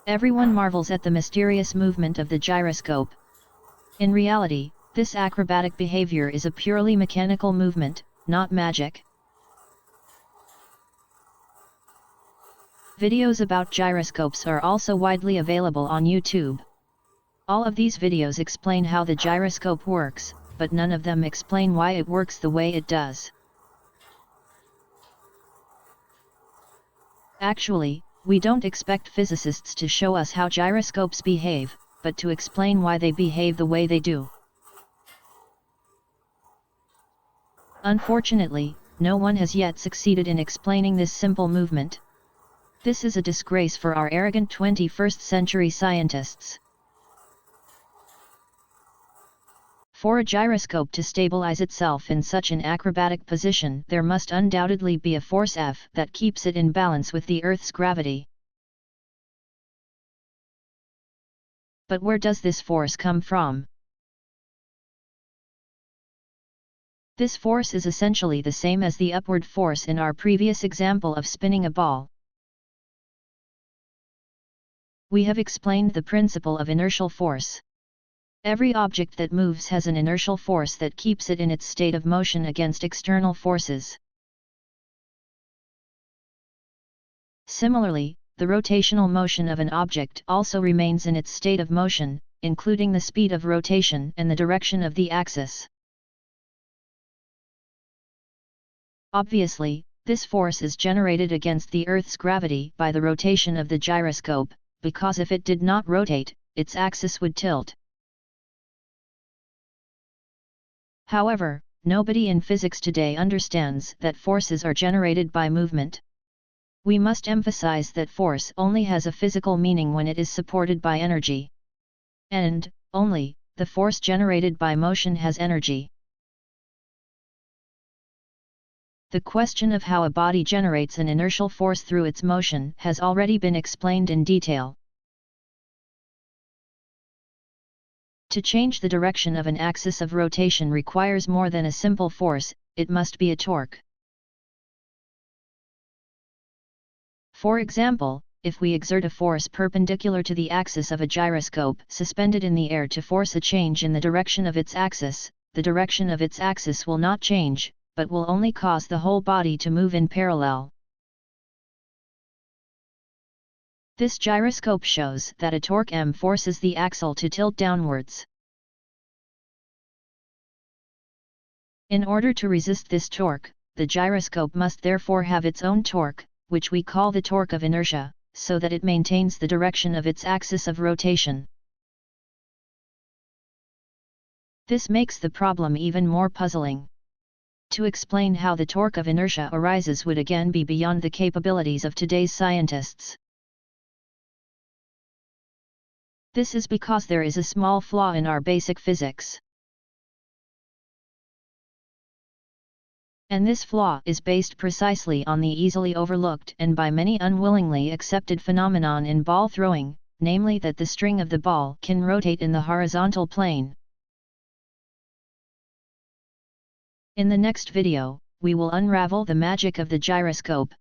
Everyone marvels at the mysterious movement of the gyroscope. In reality, this acrobatic behavior is a purely mechanical movement, not magic. Videos about gyroscopes are also widely available on YouTube. All of these videos explain how the gyroscope works, but none of them explain why it works the way it does. Actually, we don't expect physicists to show us how gyroscopes behave, but to explain why they behave the way they do. Unfortunately, no one has yet succeeded in explaining this simple movement. This is a disgrace for our arrogant 21st century scientists. For a gyroscope to stabilize itself in such an acrobatic position, there must undoubtedly be a force F that keeps it in balance with the Earth's gravity. But where does this force come from? This force is essentially the same as the upward force in our previous example of spinning a ball. We have explained the principle of inertial force. Every object that moves has an inertial force that keeps it in its state of motion against external forces. Similarly, the rotational motion of an object also remains in its state of motion, including the speed of rotation and the direction of the axis. Obviously, this force is generated against the Earth's gravity by the rotation of the gyroscope, because if it did not rotate, its axis would tilt. However, nobody in physics today understands that forces are generated by movement. We must emphasize that force only has a physical meaning when it is supported by energy. And, only, the force generated by motion has energy. The question of how a body generates an inertial force through its motion has already been explained in detail. To change the direction of an axis of rotation requires more than a simple force, it must be a torque. For example, if we exert a force perpendicular to the axis of a gyroscope suspended in the air to force a change in the direction of its axis, the direction of its axis will not change, but will only cause the whole body to move in parallel. This gyroscope shows that a torque M forces the axle to tilt downwards. In order to resist this torque, the gyroscope must therefore have its own torque, which we call the torque of inertia, so that it maintains the direction of its axis of rotation. This makes the problem even more puzzling. To explain how the torque of inertia arises would again be beyond the capabilities of today's scientists. This is because there is a small flaw in our basic physics. And this flaw is based precisely on the easily overlooked and by many unwillingly accepted phenomenon in ball throwing, namely that the string of the ball can rotate in the horizontal plane. In the next video, we will unravel the magic of the gyroscope,